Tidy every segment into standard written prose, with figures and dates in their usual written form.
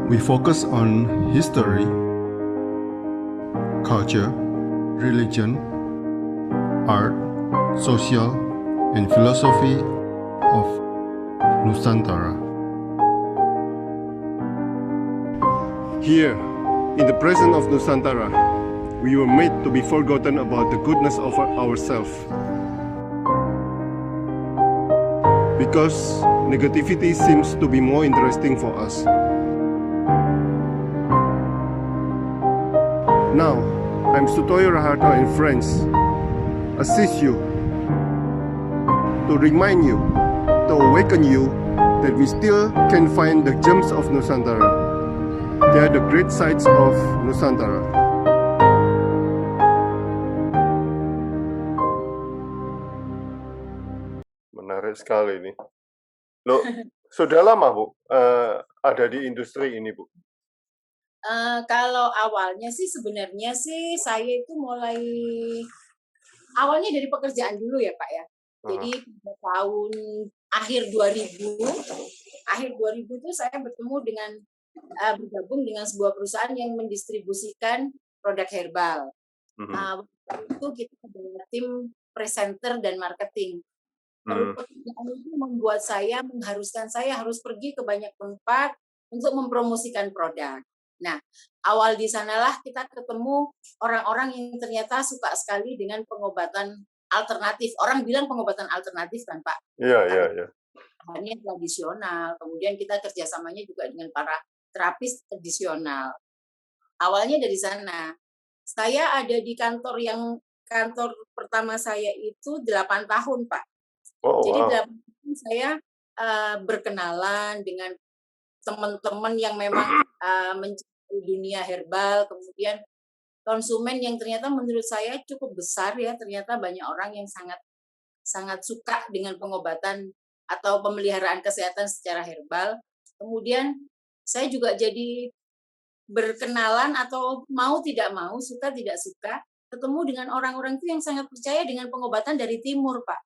We focus on history, culture, religion, art, social, and philosophy of Nusantara. Here, in the presence of Nusantara, we were made to be forgotten about the goodness of ourselves. Because negativity seems to be more interesting for us. Now, I'm Sutoyo Raharto and friends assist you to remind you, to awaken you that we still can find the gems of Nusantara. They are the great sights of Nusantara. Menarik sekali ini. Loh, sudah lama Bu ada di industri ini Bu? Kalau awalnya sih sebenarnya sih saya itu mulai awalnya dari pekerjaan dulu ya Pak ya. Jadi pada tahun akhir 2000 itu saya bertemu dengan bergabung dengan sebuah perusahaan yang mendistribusikan produk herbal. Waktu itu kita adalah tim presenter dan marketing. Pekerjaan itu membuat saya, mengharuskan saya harus pergi ke banyak tempat untuk mempromosikan produk. Nah, awal di sanalah kita ketemu orang-orang yang ternyata suka sekali dengan pengobatan alternatif. Orang bilang pengobatan alternatif kan Pak? Iya. Bahannya tradisional. Kemudian kita kerjasamanya juga dengan para terapis tradisional. Awalnya dari sana. Saya ada di kantor pertama saya itu 8 tahun Pak. Jadi 8 tahun saya berkenalan dengan teman-teman yang memang mencari dunia herbal, kemudian konsumen yang ternyata menurut saya cukup besar ya, ternyata banyak orang yang sangat suka dengan pengobatan atau pemeliharaan kesehatan secara herbal. Kemudian saya juga jadi berkenalan atau mau tidak mau, suka tidak suka, ketemu dengan orang-orang itu yang sangat percaya dengan pengobatan dari timur Pak.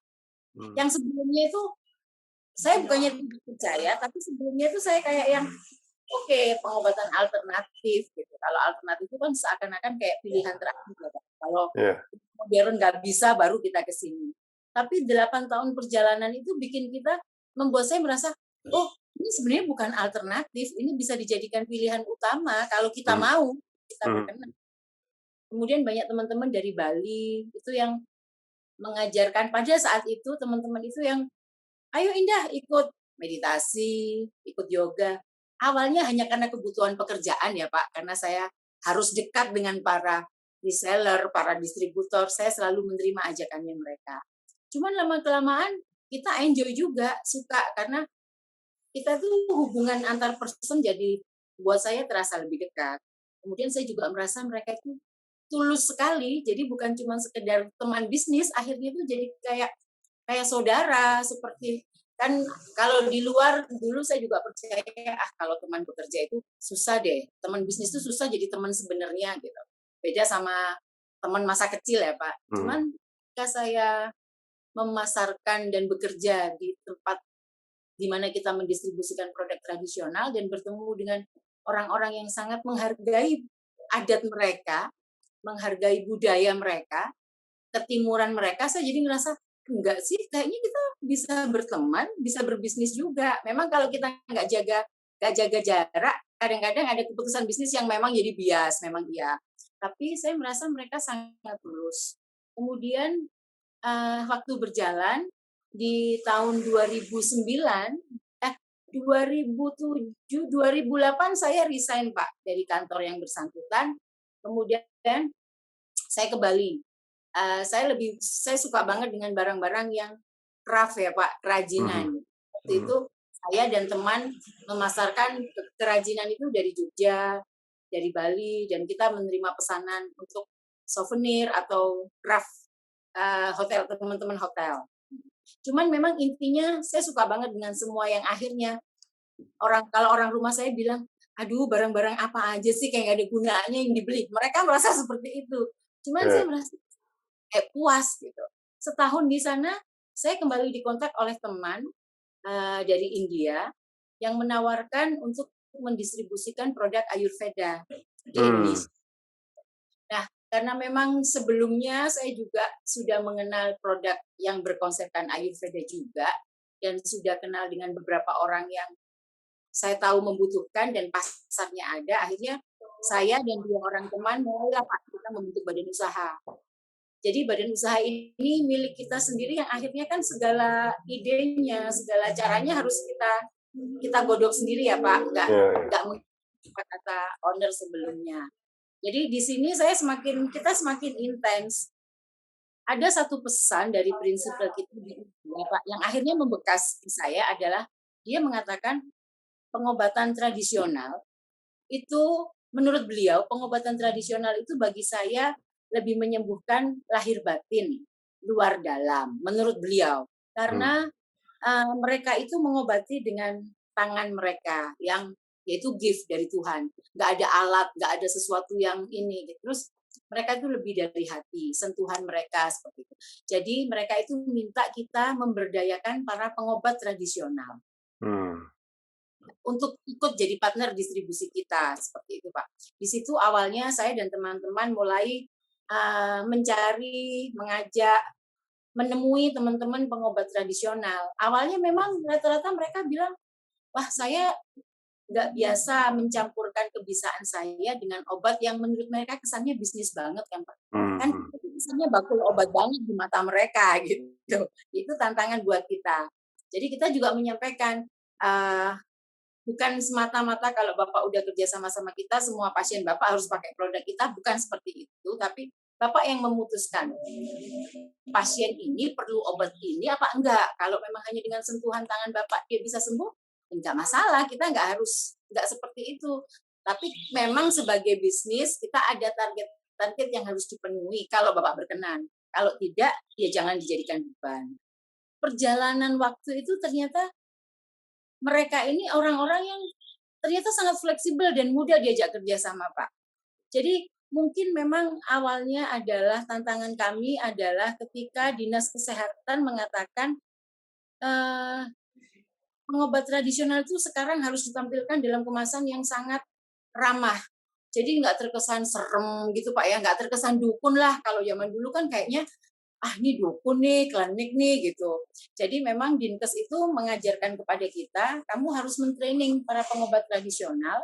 Yang sebelumnya itu saya bukannya tidak percaya, tapi sebelumnya itu saya kayak yang pengobatan alternatif gitu. Kalau alternatif itu kan seakan-akan kayak pilihan terakhir ya, Pak. Kalau modern nggak bisa, baru kita ke sini. Tapi 8 tahun perjalanan itu membuat saya merasa, ini sebenarnya bukan alternatif, ini bisa dijadikan pilihan utama kalau kita mau, kita berkenan. Kemudian banyak teman-teman dari Bali itu yang mengajarkan pada saat itu, teman-teman itu yang ayo Indah ikut meditasi, ikut yoga. Awalnya hanya karena kebutuhan pekerjaan ya Pak, karena saya harus dekat dengan para reseller, para distributor, saya selalu menerima ajakannya mereka. Cuman lama-kelamaan kita enjoy juga, suka, karena kita tuh hubungan antar person jadi buat saya terasa lebih dekat. Kemudian saya juga merasa mereka itu tulus sekali, jadi bukan cuma sekedar teman bisnis, akhirnya itu jadi kayak saudara, seperti kan kalau di luar dulu saya juga percaya kalau teman bekerja itu susah deh, teman bisnis itu susah jadi teman sebenarnya gitu. Beda sama teman masa kecil ya Pak. Cuman ketika saya memasarkan dan bekerja di tempat di mana kita mendistribusikan produk tradisional dan bertemu dengan orang-orang yang sangat menghargai adat mereka, menghargai budaya mereka, ketimuran mereka, saya jadi ngerasa enggak sih, kayaknya kita bisa berteman, bisa berbisnis juga. Memang kalau kita nggak jaga jarak, kadang-kadang ada keputusan bisnis yang memang jadi bias, memang iya. Tapi saya merasa mereka sangat tulus. Kemudian waktu berjalan di tahun 2008 saya resign Pak dari kantor yang bersangkutan. Kemudian saya ke Bali. Saya suka banget dengan barang-barang yang craft ya Pak, kerajinan. Waktu itu saya dan teman memasarkan kerajinan itu dari Jogja, dari Bali, dan kita menerima pesanan untuk souvenir atau craft hotel, teman-teman hotel. Cuman memang intinya saya suka banget dengan semua yang akhirnya kalau orang rumah saya bilang, aduh barang-barang apa aja sih kayak gak ada gunanya yang dibeli. Mereka merasa seperti itu. Cuman saya merasa puas gitu. Setahun di sana, saya kembali dikontak oleh teman dari India yang menawarkan untuk mendistribusikan produk Ayurveda di Hmm. Indonesia. Nah, karena memang sebelumnya saya juga sudah mengenal produk yang berkonsepkan Ayurveda juga, dan sudah kenal dengan beberapa orang yang saya tahu membutuhkan dan pasarnya ada, akhirnya saya dan 2 orang teman mulailah Pak, kita membentuk badan usaha. Jadi badan usaha ini milik kita sendiri yang akhirnya kan segala idenya, segala caranya harus kita godok sendiri ya Pak, Ya, ya. nggak mengikut kata owner sebelumnya. Jadi di sini kita semakin intens. Ada satu pesan dari prinsipal kita Pak, yang akhirnya membekas di saya adalah dia mengatakan pengobatan tradisional itu menurut beliau pengobatan tradisional itu bagi saya lebih menyembuhkan lahir batin, luar dalam menurut beliau. Karena mereka itu mengobati dengan tangan mereka yang yaitu gift dari Tuhan. Nggak ada alat, nggak ada sesuatu yang ini. Terus mereka itu lebih dari hati, sentuhan mereka seperti itu. Jadi mereka itu minta kita memberdayakan para pengobat tradisional untuk ikut jadi partner distribusi kita seperti itu Pak. Di situ awalnya saya dan teman-teman mulai mencari, mengajak, menemui teman-teman pengobat tradisional. Awalnya memang rata-rata mereka bilang, wah saya nggak biasa mencampurkan kebiasaan saya dengan obat yang menurut mereka kesannya bisnis banget kan Pak. Kan kesannya bakul obat banget di mata mereka gitu. Itu tantangan buat kita. Jadi kita juga menyampaikan, bukan semata-mata kalau Bapak udah kerja sama-sama kita, semua pasien Bapak harus pakai produk kita, bukan seperti itu, tapi Bapak yang memutuskan pasien ini perlu obat ini apa enggak. Kalau memang hanya dengan sentuhan tangan Bapak dia bisa sembuh, enggak masalah, kita enggak seperti itu. Tapi memang sebagai bisnis kita ada target yang harus dipenuhi kalau Bapak berkenan. Kalau tidak, ya jangan dijadikan beban. Perjalanan waktu itu ternyata mereka ini orang-orang yang ternyata sangat fleksibel dan mudah diajak kerja sama, Pak. Jadi mungkin memang awalnya adalah tantangan kami adalah ketika Dinas Kesehatan mengatakan pengobat tradisional itu sekarang harus ditampilkan dalam kemasan yang sangat ramah. Jadi nggak terkesan serem gitu Pak ya, nggak terkesan dukun lah. Kalau zaman dulu kan kayaknya ini dukun nih, klinik nih gitu. Jadi memang Dinkes itu mengajarkan kepada kita, kamu harus mentraining para pengobat tradisional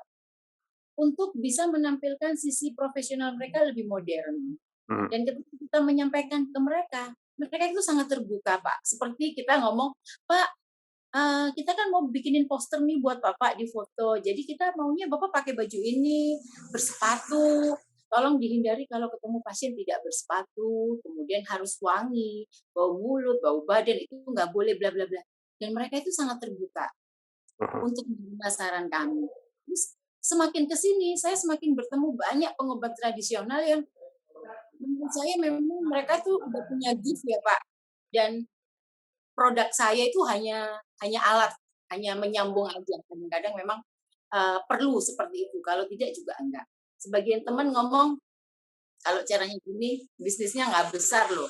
untuk bisa menampilkan sisi profesional mereka lebih modern. Dan ketika kita menyampaikan ke mereka itu sangat terbuka Pak. Seperti kita ngomong, Pak, kita kan mau bikinin poster nih buat Bapak di foto. Jadi kita maunya Bapak pakai baju ini, bersepatu, tolong dihindari kalau ketemu pasien tidak bersepatu, kemudian harus wangi, bau mulut, bau badan, itu nggak boleh bla bla bla. Dan mereka itu sangat terbuka untuk menerima saran kami. Terus, semakin ke sini, saya semakin bertemu banyak pengobat tradisional yang menurut saya memang mereka tuh udah punya gift ya Pak. Dan produk saya itu hanya alat, hanya menyambung aja. Kadang-kadang memang perlu seperti itu, kalau tidak juga enggak. Sebagian teman ngomong, kalau caranya gini, bisnisnya nggak besar loh.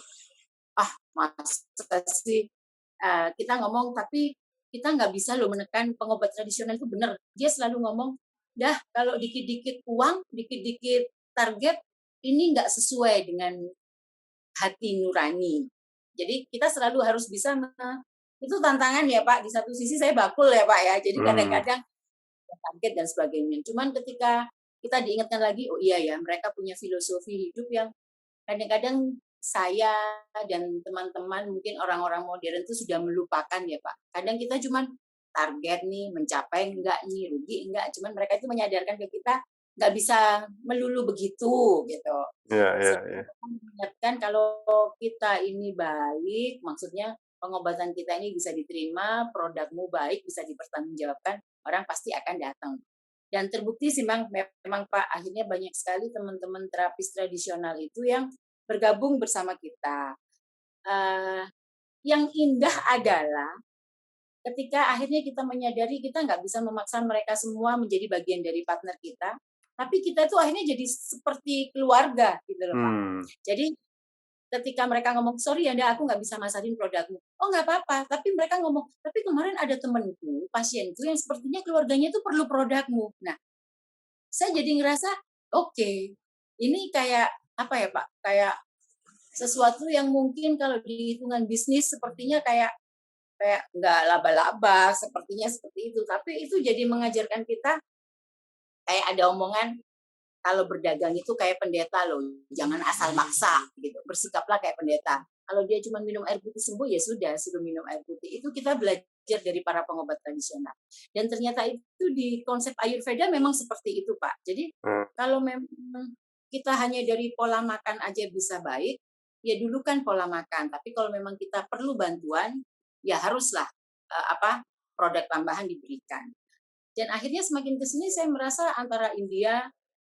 Masa sih kita ngomong, tapi kita nggak bisa loh menekan pengobat tradisional itu benar. Dia selalu ngomong, dah kalau dikit-dikit uang, dikit-dikit target, ini nggak sesuai dengan hati nurani. Jadi kita selalu harus bisa, itu tantangan ya Pak. Di satu sisi saya bakul ya Pak ya, jadi kadang-kadang target dan sebagainya. Cuman ketika kita diingatkan lagi, oh iya ya, mereka punya filosofi hidup yang kadang-kadang saya dan teman-teman mungkin orang-orang modern itu sudah melupakan ya Pak. Kadang kita cuman target nih, mencapai enggak nih, rugi enggak. Cuman mereka itu menyadarkan ke kita, nggak bisa melulu begitu gitu. Mengingatkan kalau kita ini baik, maksudnya pengobatan kita ini bisa diterima, produkmu baik, bisa dipertanggungjawabkan, orang pasti akan datang. Dan terbukti sih memang Pak, akhirnya banyak sekali teman-teman terapis tradisional itu yang bergabung bersama kita. Yang indah adalah ketika akhirnya kita menyadari kita nggak bisa memaksa mereka semua menjadi bagian dari partner kita, tapi kita tuh akhirnya jadi seperti keluarga gitu loh Pak. Jadi ketika mereka ngomong, sorry ya aku nggak bisa masarin produkmu. oh nggak apa-apa. Tapi mereka ngomong, tapi kemarin ada temenku, pasienku yang sepertinya keluarganya itu perlu produkmu. Nah, saya jadi ngerasa, oke, ini kayak apa ya Pak? Kayak sesuatu yang mungkin kalau di hitungan bisnis sepertinya kayak kayak nggak laba-laba, sepertinya seperti itu. Tapi itu jadi mengajarkan kita kayak ada omongan kalau berdagang itu kayak pendeta loh, jangan asal maksa gitu, bersikaplah kayak pendeta. Kalau dia cuma minum air putih sembuh ya sudah, suruh minum air putih. Itu kita belajar dari para pengobat tradisional. Dan ternyata itu di konsep Ayurveda memang seperti itu, Pak. Jadi kalau memang kita hanya dari pola makan aja bisa baik, ya dulu kan pola makan. Tapi kalau memang kita perlu bantuan, ya haruslah produk tambahan diberikan. Dan akhirnya semakin ke sini saya merasa antara India,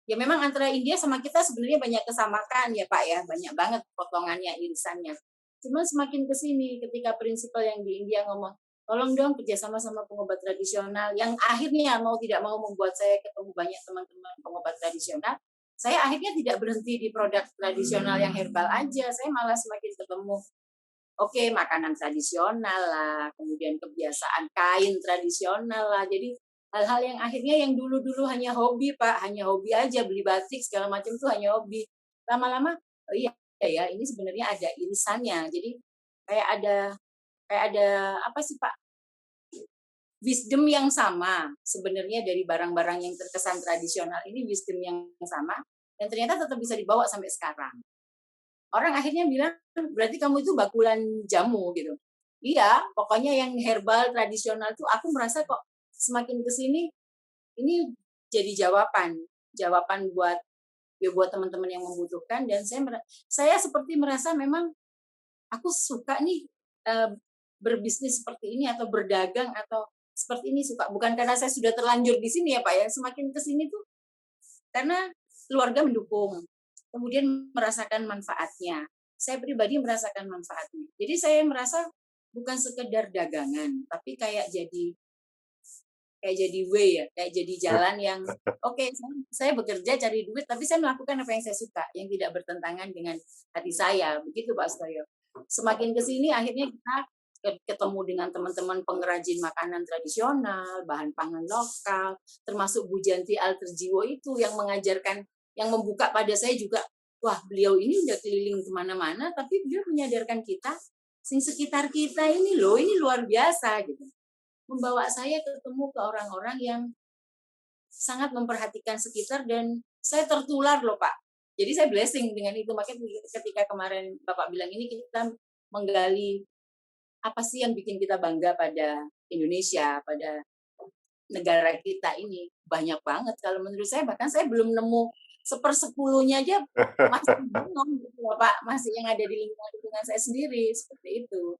ya memang antara India sama kita sebenarnya banyak kesamaan ya Pak ya, banyak banget potongannya, irisannya. Cuma semakin ke sini ketika prinsipal yang di India ngomong, tolong dong kerjasama sama pengobat tradisional, yang akhirnya mau tidak mau membuat saya ketemu banyak teman-teman pengobat tradisional. Saya akhirnya tidak berhenti di produk tradisional yang herbal aja, saya malah semakin ketemu makanan tradisional lah, kemudian kebiasaan kain tradisional lah. Jadi hal-hal yang akhirnya yang dulu-dulu hanya hobi Pak, hanya hobi aja beli batik segala macam tuh hanya hobi. Lama-lama, oh iya ya ini sebenarnya ada irisannya. Jadi kayak ada apa sih Pak? Wisdom yang sama sebenarnya dari barang-barang yang terkesan tradisional ini, wisdom yang sama dan ternyata tetap bisa dibawa sampai sekarang. Orang akhirnya bilang, berarti kamu itu bakulan jamu gitu. Iya, pokoknya yang herbal tradisional tuh aku merasa kok semakin ke sini ini jadi jawaban buat teman-teman yang membutuhkan. Dan saya seperti merasa memang aku suka nih berbisnis seperti ini atau berdagang atau seperti ini, suka. Bukan karena saya sudah terlanjur di sini ya Pak ya, semakin ke sini tuh karena keluarga mendukung, kemudian merasakan manfaatnya. Saya pribadi merasakan manfaatnya. Jadi saya merasa bukan sekedar dagangan, tapi kayak jadi way ya, kayak jadi jalan yang saya bekerja cari duit, tapi saya melakukan apa yang saya suka, yang tidak bertentangan dengan hati saya. Begitu Pak Sutoyo. Semakin ke sini akhirnya kita ketemu dengan teman-teman pengrajin makanan tradisional, bahan pangan lokal, termasuk Bu Janti Alterjiwo itu yang mengajarkan, yang membuka pada saya juga, wah beliau ini udah keliling kemana-mana, tapi beliau menyadarkan kita, sekitar kita ini loh, ini luar biasa gitu. Membawa saya ketemu ke orang-orang yang sangat memperhatikan sekitar dan saya tertular loh Pak. Jadi saya blessing dengan itu. Makanya ketika kemarin Bapak bilang ini kita menggali apa sih yang bikin kita bangga pada Indonesia, pada negara kita ini. Banyak banget kalau menurut saya, bahkan saya belum nemu 1/10-nya aja masih bingung gitu loh Pak, masih yang ada di lingkungan saya sendiri, seperti itu.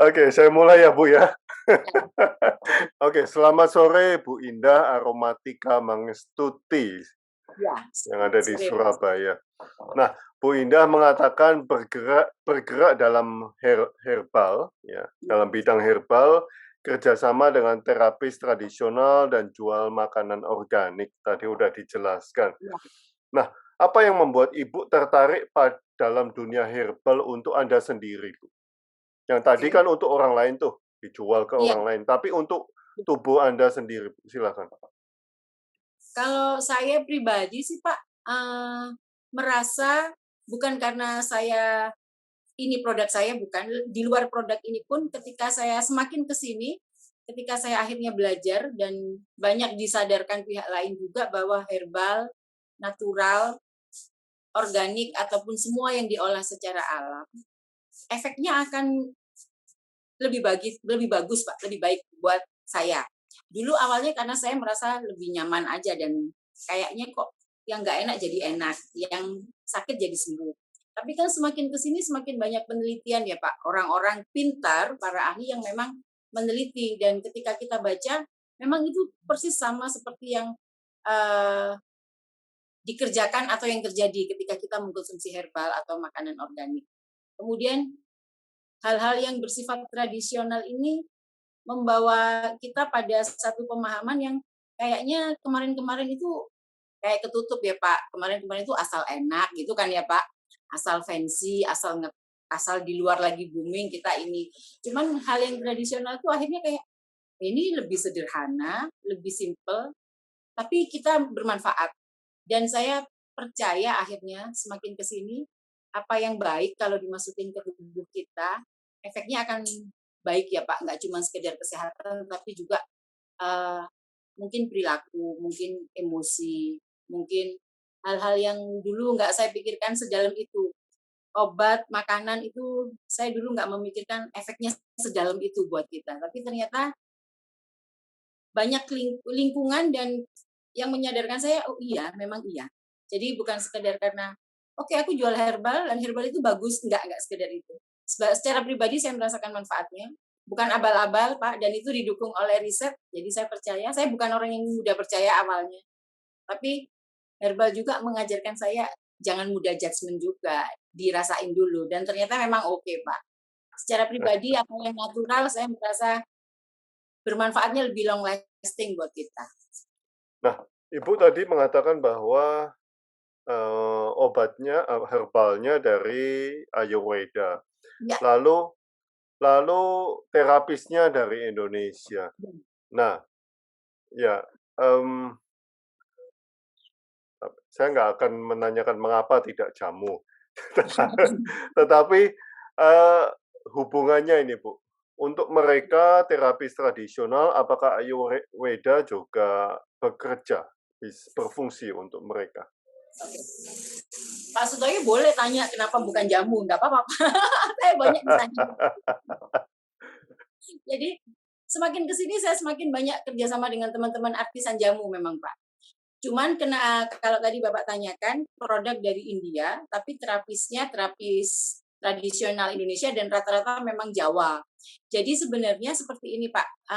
Oke, saya mulai ya Bu ya. Oke, selamat sore Bu Indah Aromatika Mangestuti Ya, yang ada di sore, Pak. Surabaya. Nah, Bu Indah mengatakan bergerak dalam herbal, ya, dalam bidang herbal, kerjasama dengan terapis tradisional dan jual makanan organik. Tadi udah dijelaskan. Ya. Nah, apa yang membuat Ibu tertarik dalam dunia herbal untuk Anda sendiri, Bu? Yang tadi kan untuk orang lain tuh, dijual ke orang lain. Tapi untuk tubuh Anda sendiri, silakan. Kalau saya pribadi sih Pak, merasa bukan karena ini produk saya, bukan. Di luar produk ini pun ketika saya semakin ke sini, ketika saya akhirnya belajar dan banyak disadarkan pihak lain juga bahwa herbal, natural, organik, ataupun semua yang diolah secara alam, efeknya akan lebih bagus Pak, lebih baik buat saya. Dulu awalnya karena saya merasa lebih nyaman aja dan kayaknya kok yang nggak enak jadi enak, yang sakit jadi sembuh. Tapi kan semakin ke sini semakin banyak penelitian ya Pak, orang-orang pintar, para ahli yang memang meneliti, dan ketika kita baca memang itu persis sama seperti yang dikerjakan atau yang terjadi ketika kita mengkonsumsi herbal atau makanan organik. Kemudian hal-hal yang bersifat tradisional ini membawa kita pada satu pemahaman yang kayaknya kemarin-kemarin itu kayak ketutup ya Pak. Kemarin-kemarin itu asal enak gitu kan ya Pak. Asal fancy, asal asal di luar lagi booming kita ini. Cuman hal yang tradisional tuh akhirnya kayak ini lebih sederhana, lebih simple, tapi kita bermanfaat. Dan saya percaya akhirnya semakin ke sini apa yang baik kalau dimasukin ke tubuh kita, efeknya akan baik ya Pak, nggak cuma sekedar kesehatan, tapi juga mungkin perilaku, mungkin emosi, mungkin hal-hal yang dulu nggak saya pikirkan sedalam itu. Obat, makanan itu saya dulu nggak memikirkan efeknya sedalam itu buat kita. Tapi ternyata banyak lingkungan dan yang menyadarkan saya, oh iya, memang iya. Jadi bukan sekedar karena, oke aku jual herbal, dan herbal itu bagus. Enggak sekedar itu. Secara pribadi saya merasakan manfaatnya. Bukan abal-abal, Pak, dan itu didukung oleh riset. Jadi saya percaya, saya bukan orang yang mudah percaya awalnya. Tapi herbal juga mengajarkan saya, jangan mudah judgement juga, dirasain dulu. Dan ternyata memang oke, Pak. Secara pribadi, apa yang natural, saya merasa bermanfaatnya lebih long lasting buat kita. Nah, Ibu tadi mengatakan bahwa obatnya, herbalnya dari Ayurveda. Ya. Lalu terapisnya dari Indonesia. Nah, ya, saya nggak akan menanyakan mengapa tidak jamu, tetapi hubungannya ini Bu, untuk mereka terapis tradisional, apakah Ayurveda juga bekerja, berfungsi untuk mereka? Oke. Pak Sutoyo boleh tanya kenapa bukan jamu, nggak apa-apa. Saya banyak ditanya. Jadi semakin kesini saya semakin banyak kerjasama dengan teman-teman artisan jamu memang Pak. Cuman kalau tadi Bapak tanyakan produk dari India, tapi terapisnya terapis tradisional Indonesia dan rata-rata memang Jawa. Jadi sebenarnya seperti ini Pak,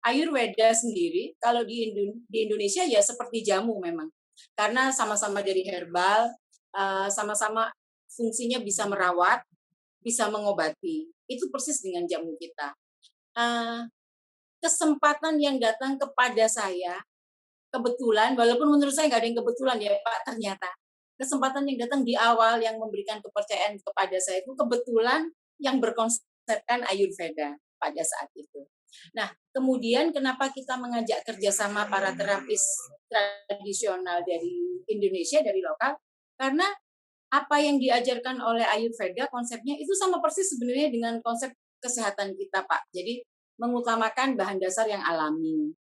Ayurveda sendiri kalau di Indonesia ya seperti jamu memang. Karena sama-sama dari herbal, sama-sama fungsinya bisa merawat, bisa mengobati. Itu persis dengan jamu kita. Kesempatan yang datang kepada saya, kebetulan, walaupun menurut saya nggak ada yang kebetulan ya Pak, ternyata. Kesempatan yang datang di awal yang memberikan kepercayaan kepada saya itu kebetulan yang berkonsepkan Ayurveda pada saat itu. Nah, kemudian kenapa kita mengajak kerjasama para terapis tradisional dari Indonesia, dari lokal? Karena apa yang diajarkan oleh Ayurveda, konsepnya itu sama persis sebenarnya dengan konsep kesehatan kita, Pak. Jadi, mengutamakan bahan dasar yang alami.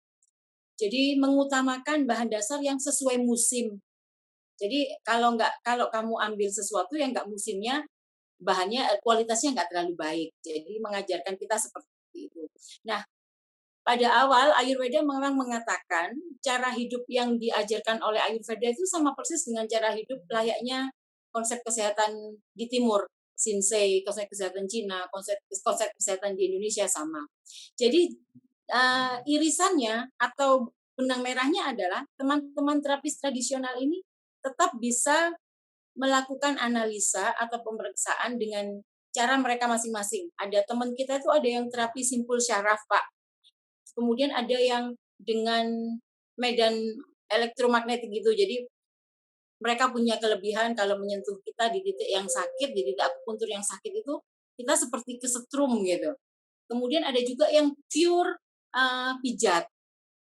Jadi, mengutamakan bahan dasar yang sesuai musim. Jadi, kalau kamu ambil sesuatu yang nggak musimnya, bahannya, kualitasnya nggak terlalu baik. Jadi, mengajarkan kita seperti itu. Nah, pada awal Ayurveda memang mengatakan cara hidup yang diajarkan oleh Ayurveda itu sama persis dengan cara hidup layaknya konsep kesehatan di timur, Shinsei, konsep kesehatan Cina, konsep kesehatan di Indonesia sama. Jadi irisannya atau benang merahnya adalah teman-teman terapis tradisional ini tetap bisa melakukan analisa atau pemeriksaan dengan cara mereka masing-masing. Ada teman kita itu ada yang terapi simpul syaraf, Pak. Kemudian ada yang dengan medan elektromagnetik gitu. Jadi mereka punya kelebihan kalau menyentuh kita di titik yang sakit, di titik akupuntur yang sakit itu kita seperti kesetrum gitu. Kemudian ada juga yang pure pijat,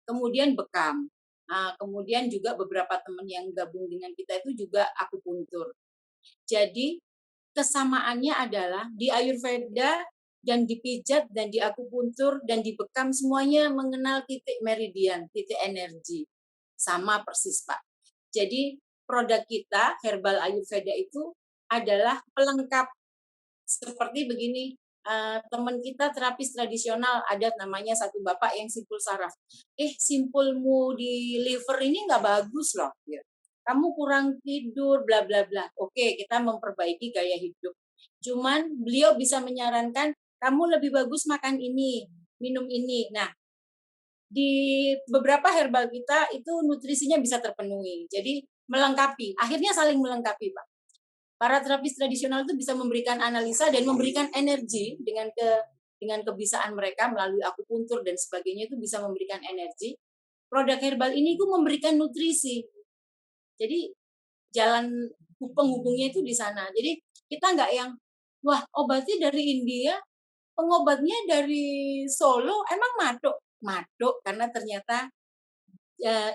kemudian bekam. Kemudian juga beberapa teman yang gabung dengan kita itu juga akupuntur. Jadi kesamaannya adalah di Ayurveda dan di pijat dan di akupuntur dan di bekam semuanya mengenal titik meridian, titik energi. Sama persis, Pak. Jadi produk kita, Herbal Ayurveda itu adalah pelengkap. Seperti begini, teman kita terapis tradisional, ada namanya satu bapak yang simpul saraf. Simpulmu di liver ini nggak bagus loh. Kamu kurang tidur, bla bla bla. Oke, kita memperbaiki gaya hidup. Cuman beliau bisa menyarankan, kamu lebih bagus makan ini, minum ini. Nah, di beberapa herbal kita itu nutrisinya bisa terpenuhi. Jadi melengkapi, akhirnya saling melengkapi, Pak. Para terapis tradisional itu bisa memberikan analisa dan memberikan energi dengan kebisaan mereka melalui akupuntur dan sebagainya itu bisa memberikan energi. Produk herbal ini itu memberikan nutrisi. Jadi jalan penghubungnya itu di sana. Jadi kita nggak yang wah obatnya dari India, pengobatnya dari Solo, emang Madok? Madok karena ternyata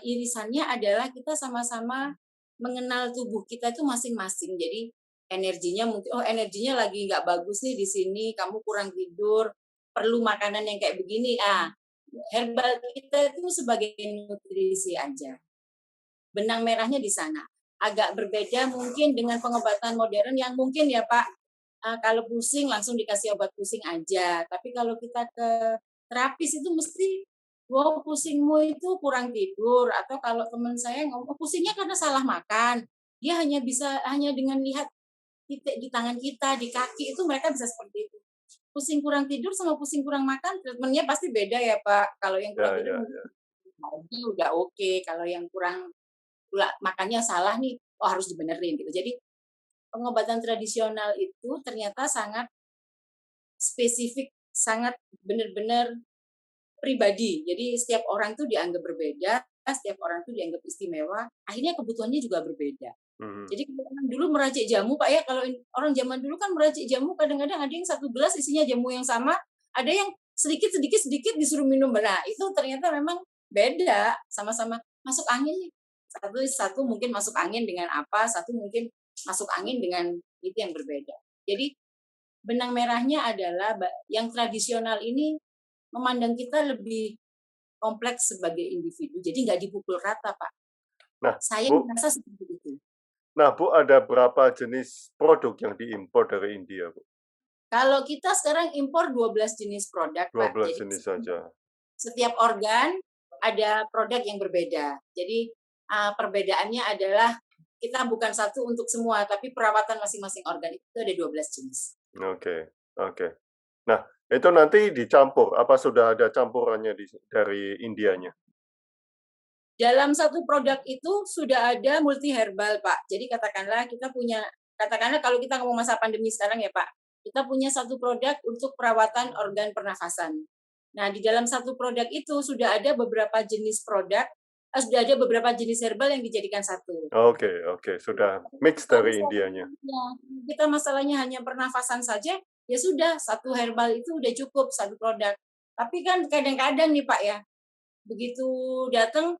irisannya adalah kita sama-sama mengenal tubuh kita itu masing-masing. Jadi energinya mungkin, oh energinya lagi nggak bagus nih di sini, kamu kurang tidur, perlu makanan yang kayak begini. Herbal kita itu sebagai nutrisi aja. Benang merahnya di sana. Agak berbeda mungkin dengan pengobatan modern yang mungkin ya Pak, kalau pusing langsung dikasih obat pusing aja. Tapi kalau kita ke terapis itu mesti, wow pusingmu itu kurang tidur. Atau kalau teman saya ngomong, pusingnya karena salah makan. Dia hanya dengan lihat titik di tangan kita, di kaki, itu mereka bisa seperti itu. Pusing kurang tidur sama pusing kurang makan, treatmentnya pasti beda ya Pak. Kalau yang kurang Ya, tidur ya, mungkin ya. udah oke. Kalau yang kurang gula makannya salah nih, oh harus dibenerin gitu. Jadi pengobatan tradisional itu ternyata sangat spesifik, sangat benar-benar pribadi. Jadi setiap orang tuh dianggap berbeda, setiap orang tuh dianggap istimewa, akhirnya kebutuhannya juga berbeda. Mhm. Jadi kalau orang dulu meracik jamu, Pak ya, kalau orang zaman dulu kan meracik jamu kadang-kadang ada yang satu gelas isinya jamu yang sama, ada yang sedikit disuruh minum. Nah, itu ternyata memang beda, sama-sama masuk angin nih. Satu mungkin masuk angin dengan apa, satu mungkin masuk angin dengan itu yang berbeda. Jadi benang merahnya adalah yang tradisional ini memandang kita lebih kompleks sebagai individu. Jadi nggak dipukul rata, Pak. Nah, Saya Bu, merasa seperti itu. ada berapa jenis produk yang diimpor dari India, Bu? Kalau kita sekarang impor 12 jenis produk, Pak. 12 Jadi jenis saja. setiap organ ada produk yang berbeda. Jadi perbedaannya adalah kita bukan satu untuk semua, tapi perawatan masing-masing organ itu ada 12 jenis. Oke, oke. Nah, itu nanti dicampur, apa sudah ada campurannya dari Indianya? Dalam satu produk itu sudah ada multi herbal, Pak. Jadi katakanlah kalau kita ngomong masa pandemi sekarang ya, Pak, kita punya satu produk untuk perawatan organ pernafasan. Nah, di dalam satu produk itu sudah ada beberapa jenis herbal yang dijadikan satu. Oke, sudah mix Kita dari misalnya, Indianya. kita masalahnya hanya pernafasan saja, ya sudah satu herbal itu udah cukup satu produk. Tapi kan kadang-kadang nih Pak ya, begitu datang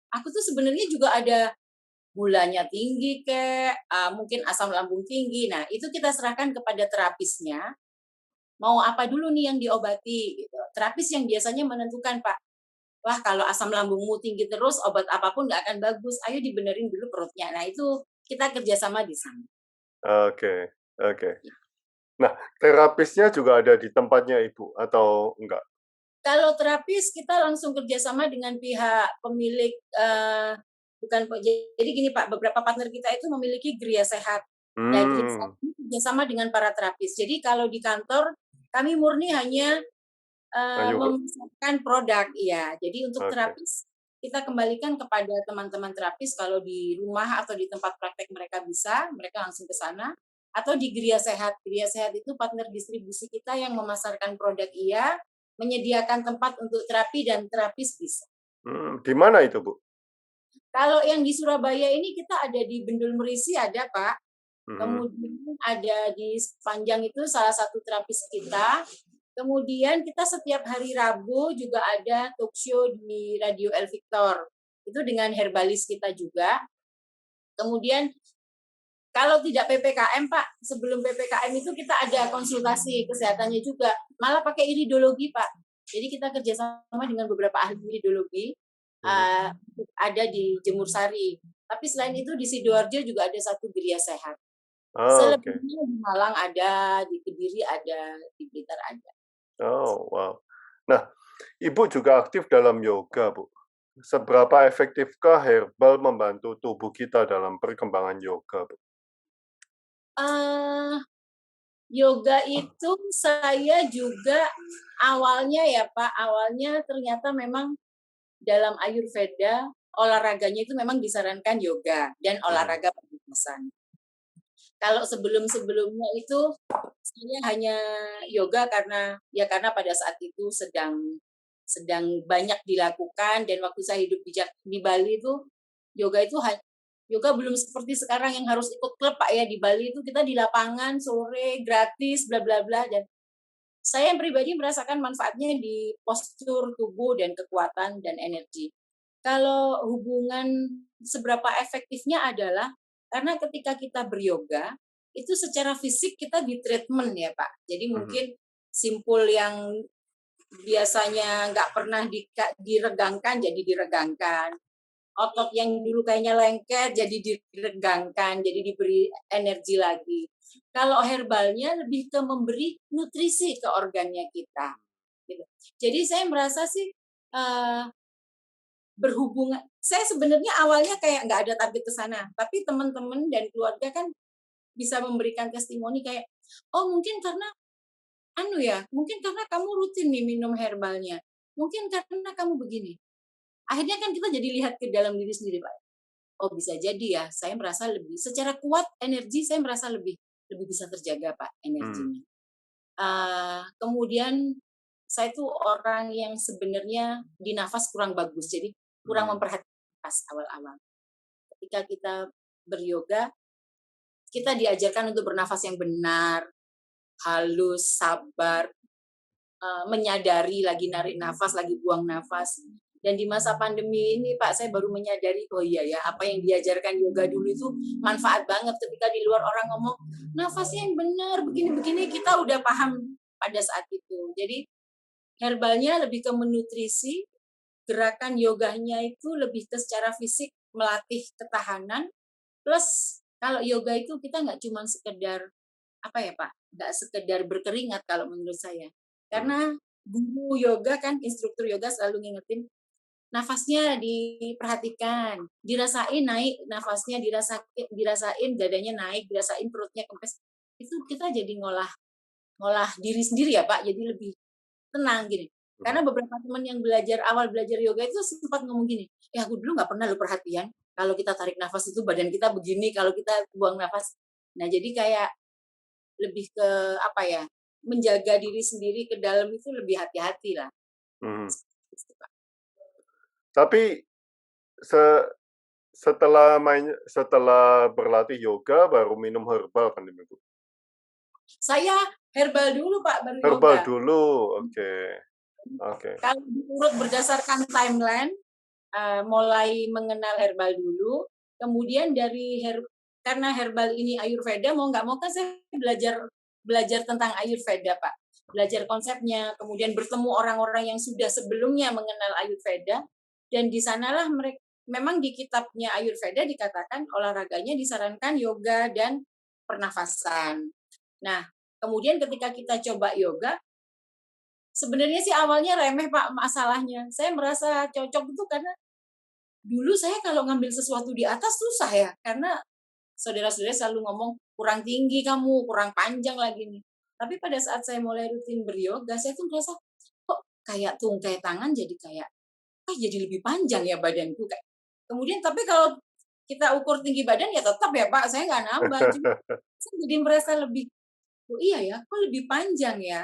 aku tuh sebenarnya juga ada gulanya tinggi mungkin asam lambung tinggi. Nah, itu kita serahkan kepada terapisnya, mau apa dulu nih yang diobati gitu. Terapis yang biasanya menentukan, Pak, wah kalau asam lambungmu tinggi terus obat apapun nggak akan bagus, ayo dibenerin dulu perutnya. Nah, itu kita kerjasama di sana. Oke, oke. Nah, terapisnya juga ada di tempatnya Ibu atau enggak? Kalau terapis kita langsung kerjasama dengan pihak pemilik, bukan jadi gini Pak, beberapa partner kita itu memiliki geria sehat. Nah, geria sehat Hmm, ini kerjasama dengan para terapis. Jadi kalau di kantor kami murni hanya ayo, memasarkan produk, iya. Jadi untuk oke. terapis kita kembalikan kepada teman-teman terapis kalau di rumah atau di tempat praktek mereka bisa, mereka langsung ke sana. Atau di Geria Sehat. Geria Sehat itu partner distribusi kita yang memasarkan produk iya, menyediakan tempat untuk terapi dan terapis bisa. Di mana itu, Bu? Kalau yang di Surabaya ini kita ada di Bendul Merisi ada, Pak. Mhm. Kemudian ada di sepanjang itu salah satu terapis kita. Kemudian kita setiap hari Rabu juga ada talk show di Radio El Victor. Itu dengan herbalis kita juga. Kemudian kalau tidak PPKM, Pak, sebelum PPKM itu kita ada konsultasi kesehatannya juga. Malah pakai iridologi, Pak. Jadi kita kerjasama dengan beberapa ahli iridologi. Mhm. Ada di Jemur Sari. Tapi selain itu di Sidoarjo juga ada satu geria sehat. Oke. Selebihnya di Malang ada, di Kediri ada, di Blitar ada. Oh, wow. Nah, Ibu juga aktif dalam yoga, Bu. Seberapa efektifkah herbal membantu tubuh kita dalam perkembangan yoga, Bu? Eh, yoga itu saya juga awalnya ya Pak, awalnya ternyata memang dalam Ayurveda olahraganya itu memang disarankan yoga dan Mhm. olahraga pernafasan. Kalau sebelum-sebelumnya itu saya hanya yoga karena pada saat itu sedang sedang banyak dilakukan dan waktu saya hidup di Bali itu yoga itu Yoga belum seperti sekarang yang harus ikut klub Pak ya. Di Bali itu kita di lapangan sore gratis bla bla bla, dan saya yang pribadi merasakan manfaatnya di postur tubuh dan kekuatan dan energi. Kalau hubungan seberapa efektifnya adalah karena ketika kita beryoga itu secara fisik kita di treatment ya Pak. Jadi mungkin simpul yang biasanya nggak pernah diregangkan jadi diregangkan. Otot yang dulu kayaknya lengket jadi diregangkan, jadi diberi energi lagi. Kalau herbalnya lebih ke memberi nutrisi ke organnya kita. Gitu. Jadi saya merasa sih berhubungan. Saya sebenarnya awalnya kayak nggak ada target ke sana, tapi teman-teman dan keluarga kan bisa memberikan testimoni kayak, oh mungkin karena mungkin karena kamu rutin nih minum herbalnya, mungkin karena kamu begini. Akhirnya kan kita jadi lihat ke dalam diri sendiri, Pak. Oh bisa jadi ya, saya merasa lebih secara kuat energi saya merasa lebih bisa terjaga Pak energinya. Kemudian saya tuh orang yang sebenarnya di nafas kurang bagus, jadi kurang memperhatikan nafas awal-awal. Ketika kita beryoga, kita diajarkan untuk bernafas yang benar, halus, sabar, menyadari lagi narik nafas, lagi buang nafas. Dan di masa pandemi ini Pak, saya baru menyadari, oh iya ya, apa yang diajarkan yoga dulu itu manfaat banget. Ketika di luar orang ngomong, nafasnya yang benar, begini-begini, kita udah paham pada saat itu. Jadi herbalnya lebih ke menutrisi, gerakan yoganya itu lebih ke secara fisik, melatih ketahanan, plus kalau yoga itu kita nggak cuma sekedar, nggak sekedar berkeringat kalau menurut saya. Karena guru yoga kan, instruktur yoga selalu ngingetin, nafasnya diperhatikan, dirasain naik nafasnya, dirasain dadanya naik, dirasain perutnya kempes. Itu kita jadi ngolah diri sendiri ya Pak, jadi lebih tenang gini. Karena beberapa teman yang awal belajar yoga itu sempat ngomong gini, aku dulu nggak pernah lo perhatian, kalau kita tarik nafas itu badan kita begini, kalau kita buang nafas. Nah jadi kayak lebih ke menjaga diri sendiri ke dalam itu lebih hati-hati lah. Tapi setelah berlatih yoga baru minum herbal kan Ibu? Saya herbal dulu Pak, baru herbal yoga. Dulu, oke. Kalau diurut berdasarkan timeline, mulai mengenal herbal dulu, kemudian karena herbal ini Ayurveda, mau nggak mau kan saya belajar tentang Ayurveda Pak. Belajar konsepnya, kemudian bertemu orang-orang yang sudah sebelumnya mengenal Ayurveda, dan di sanalah memang di kitabnya Ayurveda dikatakan olahraganya disarankan yoga dan pernafasan. Nah, kemudian ketika kita coba yoga, sebenarnya sih awalnya remeh Pak masalahnya. Saya merasa cocok itu karena dulu saya kalau ngambil sesuatu di atas susah ya, karena saudara-saudara selalu ngomong kurang tinggi kamu, kurang panjang lagi nih. Tapi pada saat saya mulai rutin beryoga, saya tuh merasa kok kayak tungkai tangan jadi jadi lebih panjang ya badanku. Kemudian tapi kalau kita ukur tinggi badan ya tetap ya Pak, saya nggak nambah. Cuma saya jadi merasa lebih, oh iya ya, kok lebih panjang ya.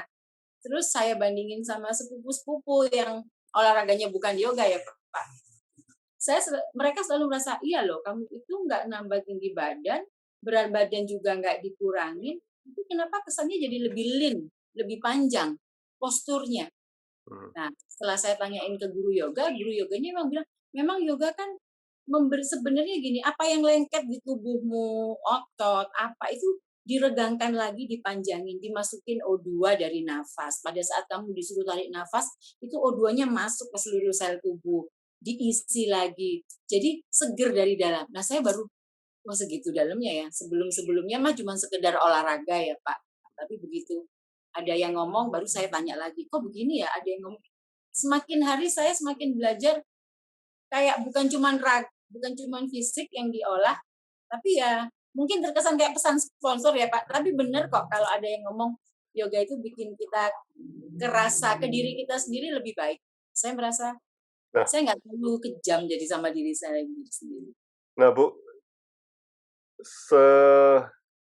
Terus saya bandingin sama sepupu-sepupu yang olahraganya bukan yoga ya Pak. Mereka selalu merasa, iya loh, kamu itu nggak nambah tinggi badan, berat badan juga nggak dikurangin, itu kenapa kesannya jadi lebih lean, lebih panjang posturnya. Nah, setelah saya tanyain ke guru yoganya memang bilang, memang yoga kan sebenarnya gini, apa yang lengket di tubuhmu, otot, apa itu diregangkan lagi, dipanjangin, dimasukin O2 dari nafas. Pada saat kamu disuruh tarik nafas, itu O2-nya masuk ke seluruh sel tubuh, diisi lagi. Jadi seger dari dalam. Nah, saya baru, wah segitu dalamnya ya. Sebelum-sebelumnya mah cuma sekedar olahraga ya, Pak. Tapi begitu ada yang ngomong, baru saya tanya lagi, kok begini ya? Ada yang ngomong. Semakin hari saya semakin belajar, kayak bukan cuma fisik yang diolah, tapi ya mungkin terkesan kayak pesan sponsor ya Pak, tapi benar kok kalau ada yang ngomong yoga itu bikin kita kerasa ke diri kita sendiri lebih baik. Saya merasa saya nggak terlalu kejam jadi sama diri saya sendiri. Nah Bu,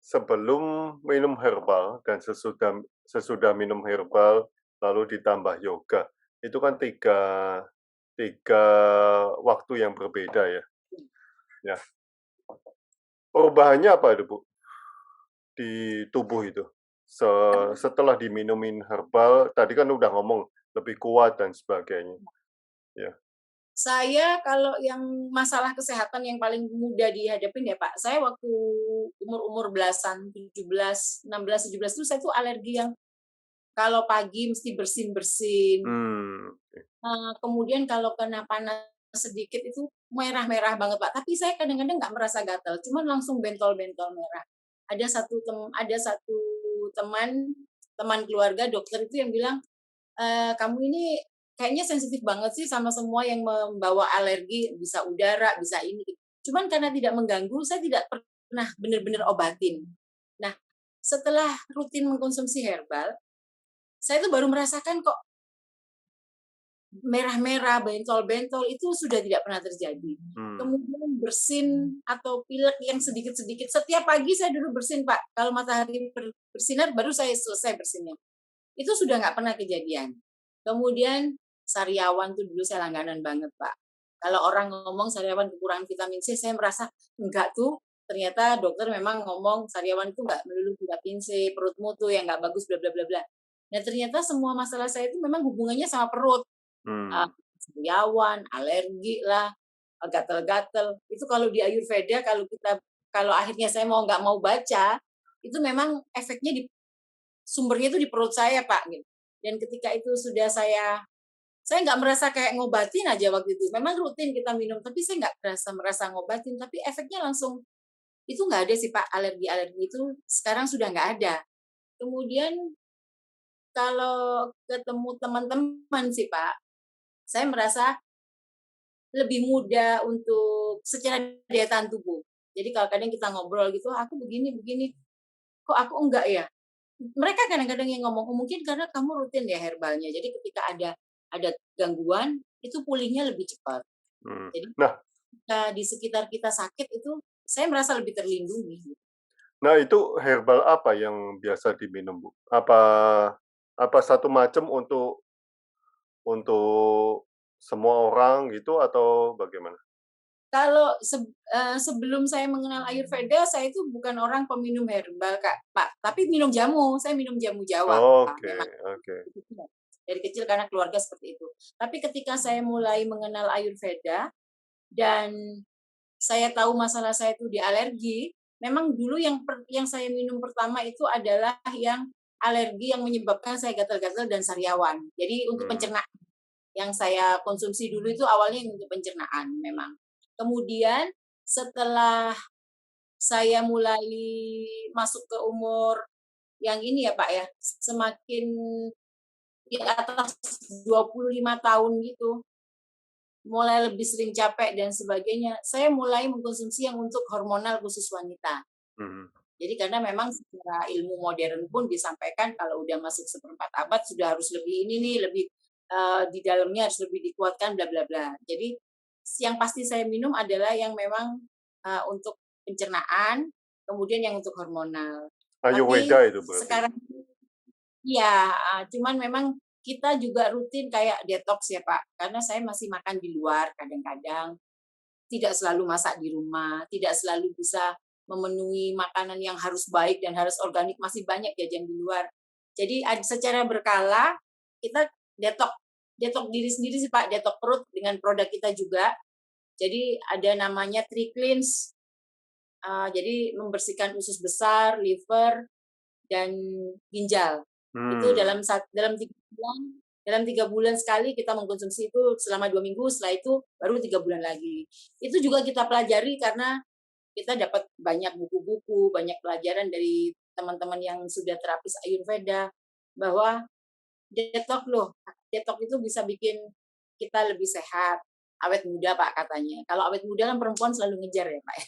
sebelum minum herbal dan sesudah minum herbal lalu ditambah yoga, itu kan tiga waktu yang berbeda ya. Perubahannya apa itu, Bu, di tubuh itu? Setelah diminumin herbal, tadi kan udah ngomong lebih kuat dan sebagainya. Ya. Saya kalau yang masalah kesehatan yang paling mudah dihadapin ya Pak, saya waktu umur-umur belasan, 17, 16, 17 itu saya tuh alergi yang kalau pagi mesti bersin-bersin. Oke. Kemudian kalau kena panas sedikit itu merah-merah banget Pak, tapi saya kadang-kadang nggak merasa gatal, cuman langsung bentol-bentol merah. Ada satu teman teman keluarga dokter itu yang bilang, "Kamu ini kayaknya sensitif banget sih sama semua yang membawa alergi, bisa udara, bisa ini." Cuman karena tidak mengganggu, saya tidak pernah benar-benar obatin. Nah, setelah rutin mengkonsumsi herbal, saya tuh baru merasakan kok merah-merah, bentol-bentol itu sudah tidak pernah terjadi. Hmm. Kemudian bersin atau pilek yang sedikit-sedikit, setiap pagi saya dulu bersin Pak, kalau matahari bersinar baru saya selesai bersinnya. Itu sudah nggak pernah kejadian. Kemudian sariawan tuh dulu saya langganan banget Pak. Kalau orang ngomong sariawan kekurangan vitamin C, saya merasa enggak tuh, ternyata dokter memang ngomong sariawan itu nggak melulu vitamin C, perutmu tuh yang nggak bagus, bla bla bla bla. Nah ternyata semua masalah saya itu memang hubungannya sama perut. Hmm. Sariawan, alergi lah, gatal-gatal. Itu kalau di Ayurveda kalau akhirnya saya mau nggak mau baca, itu memang efeknya sumbernya itu di perut saya, Pak, gitu. Dan ketika itu sudah saya nggak merasa kayak ngobatin aja waktu itu. Memang rutin kita minum, tapi saya nggak merasa ngobatin, tapi efeknya langsung itu nggak ada sih, Pak, alergi-alergi itu sekarang sudah nggak ada. Kemudian kalau ketemu teman-teman sih, Pak, saya merasa lebih mudah untuk secara daya tahan tubuh. Jadi kalau kadang kita ngobrol gitu, "Ah, aku begini, kok aku enggak ya?" Mereka kadang-kadang yang ngomong, "Oh, mungkin karena kamu rutin ya herbalnya, jadi ketika ada gangguan, itu pulihnya lebih cepat." Hmm. Jadi Nah, ketika di sekitar kita sakit itu, saya merasa lebih terlindungi. nah itu herbal apa yang biasa diminum, Bu? Apa satu macam untuk semua orang gitu atau bagaimana? Kalau sebelum saya mengenal Ayurveda, saya itu bukan orang peminum herbal, Kak, Pak, tapi minum jamu, saya minum jamu Jawa Oke, memang. oke. Dari kecil karena keluarga seperti itu. Tapi ketika saya mulai mengenal Ayurveda dan saya tahu masalah saya itu di alergi, memang dulu yang saya minum pertama itu adalah yang alergi yang menyebabkan saya gatal-gatal dan sariawan. Jadi untuk Hmm. pencernaan yang saya konsumsi dulu itu awalnya untuk pencernaan memang. Kemudian setelah saya mulai masuk ke umur yang ini ya Pak ya, semakin di atas 25 tahun gitu, mulai lebih sering capek dan sebagainya, saya mulai mengkonsumsi yang untuk hormonal khusus wanita. Mhm. Jadi karena memang secara ilmu modern pun disampaikan kalau udah masuk seperempat abad sudah harus lebih ini nih, lebih di dalamnya harus lebih dikuatkan bla bla bla. Jadi yang pasti saya minum adalah yang memang untuk pencernaan, kemudian yang untuk hormonal. Ayurveda Tapi itu berarti? sekarang iya, cuman memang kita juga rutin kayak detox ya, Pak, karena saya masih makan di luar kadang-kadang, tidak selalu masak di rumah, tidak selalu bisa memenuhi makanan yang harus baik dan harus organik, masih banyak jajan di luar. Jadi secara berkala kita detox detox diri sendiri sih, Pak, detox perut dengan produk kita juga. Jadi ada namanya Tri Cleanse, jadi membersihkan usus besar, liver, dan ginjal. Itu Hmm. dalam 3 bulan sekali kita mengkonsumsi itu selama 2 minggu, setelah itu baru 3 bulan lagi. Itu juga kita pelajari karena kita dapat banyak buku-buku, banyak pelajaran dari teman-teman yang sudah terapis Ayurveda, bahwa detox loh, detox itu bisa bikin kita lebih sehat, awet muda Pak katanya. Kalau awet muda kan perempuan selalu ngejar ya Pak ya.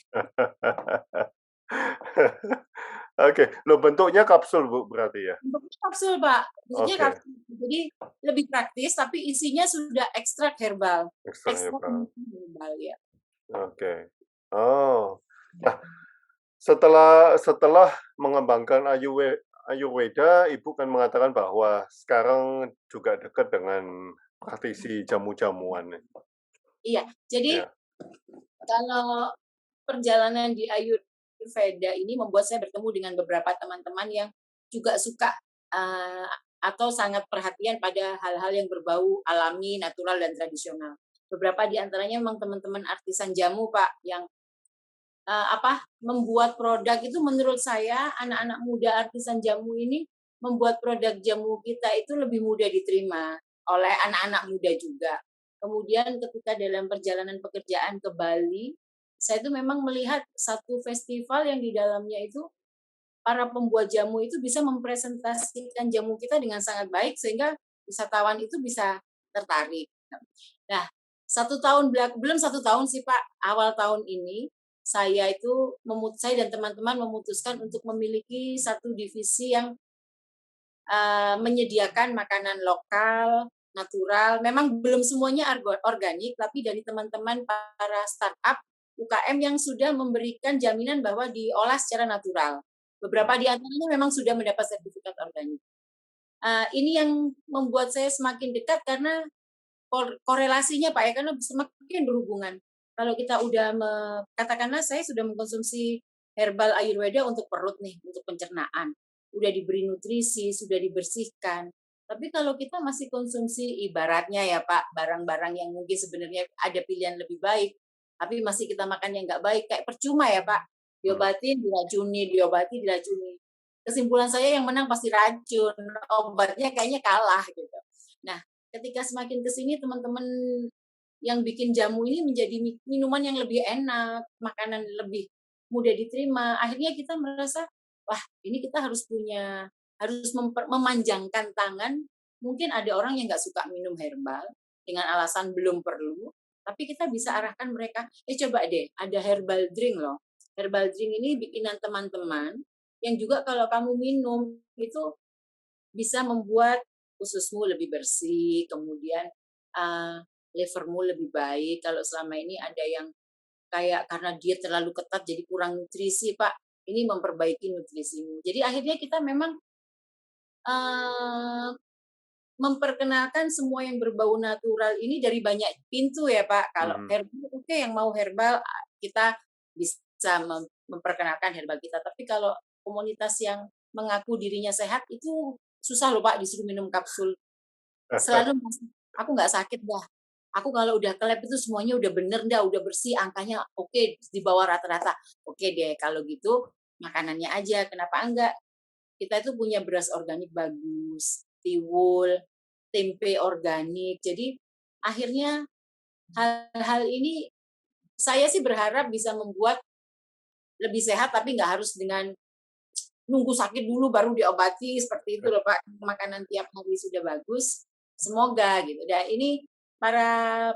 Oke, loh bentuknya kapsul, Bu, berarti ya? Bentuknya kapsul, Pak. Bentuknya Oke, kapsul. Jadi lebih praktis, tapi isinya sudah ekstrak herbal. ekstra Ekstrak herbal. herbal ya. Oke. Oh. Nah, setelah mengembangkan Ayurveda, Ibu kan mengatakan bahwa sekarang juga dekat dengan praktisi jamu-jamuan nih. Iya, jadi Ya. kalau perjalanan di Ayurveda ini membuat saya bertemu dengan beberapa teman-teman yang juga suka uh, atau sangat perhatian pada hal-hal yang berbau alami, natural, dan tradisional. Beberapa di antaranya memang teman-teman artisan jamu, Pak, yang membuat produk itu menurut saya anak-anak muda artisan jamu ini membuat produk jamu kita itu lebih mudah diterima oleh anak-anak muda juga. Kemudian ketika dalam perjalanan pekerjaan ke Bali, saya itu memang melihat satu festival yang di dalamnya itu para pembuat jamu itu bisa mempresentasikan jamu kita dengan sangat baik sehingga wisatawan itu bisa tertarik. Nah, belum 1 tahun sih Pak, awal tahun ini saya dan teman-teman memutuskan untuk memiliki satu divisi yang menyediakan makanan lokal, natural. Memang belum semuanya organik, tapi dari teman-teman para startup UKM yang sudah memberikan jaminan bahwa diolah secara natural. Beberapa di antaranya memang sudah mendapat sertifikat organik. Ini yang membuat saya semakin dekat karena korelasinya Pak ya, karena semakin berhubungan. Kalau kita katakanlah saya sudah mengkonsumsi herbal Ayurveda untuk perut nih, untuk pencernaan. Udah diberi nutrisi, sudah dibersihkan. Tapi kalau kita masih konsumsi ibaratnya ya Pak, barang-barang yang mungkin sebenarnya ada pilihan lebih baik, tapi masih kita makan yang nggak baik, kayak percuma ya Pak. Diobatin, diracuni. Kesimpulan saya yang menang pasti racun, obatnya kayaknya kalah gitu. Nah, ketika semakin kesini teman-teman yang bikin jamu ini menjadi minuman yang lebih enak, makanan lebih mudah diterima. Akhirnya kita merasa, wah ini kita harus memanjangkan tangan. Mungkin ada orang yang nggak suka minum herbal dengan alasan belum perlu, tapi kita bisa arahkan mereka, coba deh, ada herbal drink loh. Herbal drink ini bikinan teman-teman yang juga kalau kamu minum itu bisa membuat ususmu lebih bersih, kemudian livermu lebih baik. Kalau selama ini ada yang kayak karena diet terlalu ketat jadi kurang nutrisi, Pak, ini memperbaiki nutrisimu. Jadi akhirnya kita memang memperkenalkan semua yang berbau natural ini dari banyak pintu ya Pak. Kalau herbal oke, yang mau herbal kita bisa memperkenalkan herbal kita. Tapi kalau komunitas yang mengaku dirinya sehat itu susah loh Pak, disuruh minum kapsul. Selalu aku nggak sakit dah. Aku kalau udah ke lab itu semuanya udah bener dah, udah bersih, angkanya oke, di bawah rata-rata. Oke deh, kalau gitu makanannya aja. Kenapa enggak? Kita itu punya beras organik bagus, tiwul, tempe organik. Jadi akhirnya hal-hal ini saya sih berharap bisa membuat lebih sehat, tapi nggak harus dengan nunggu sakit dulu baru diobati seperti itu loh Pak. Makanan tiap hari sudah bagus. Semoga gitu. Dan ini para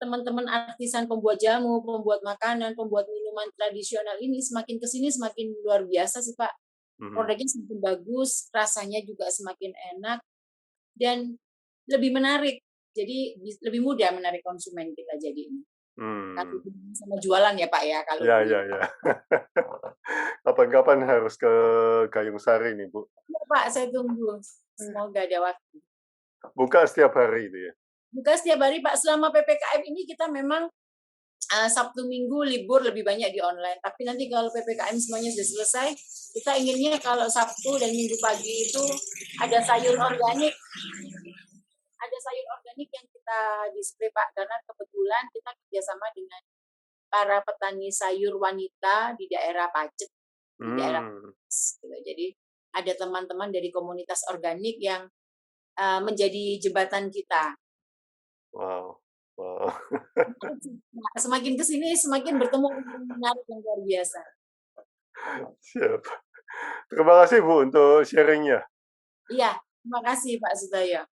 teman-teman artisan pembuat jamu, pembuat makanan, pembuat minuman tradisional ini semakin kesini semakin luar biasa sih Pak. Produknya semakin bagus, rasanya juga semakin enak, dan lebih menarik. Jadi lebih mudah menarik konsumen kita jadi ini. Kalau sama jualan ya Pak ya. Kalau ya. Kapan-kapan harus ke Gayung Sari nih Bu. Ya Pak, saya tunggu. Semoga ada waktu. Buka setiap hari itu ya? Buka setiap hari Pak. Selama PPKM ini kita memang Sabtu Minggu libur lebih banyak di online. Tapi nanti kalau PPKM semuanya sudah selesai, kita inginnya kalau Sabtu dan Minggu pagi itu ada sayur organik. Ada sayur organik yang kita display Pak, karena kebetulan kita kerjasama dengan para petani sayur wanita di daerah Pacet, di daerah gitu. Jadi ada teman-teman dari komunitas organik yang menjadi jembatan kita. Wow. Semakin kesini semakin bertemu menarik yang luar biasa. Siap. Terima kasih Bu untuk sharingnya. Iya, terima kasih Pak Sutoyo.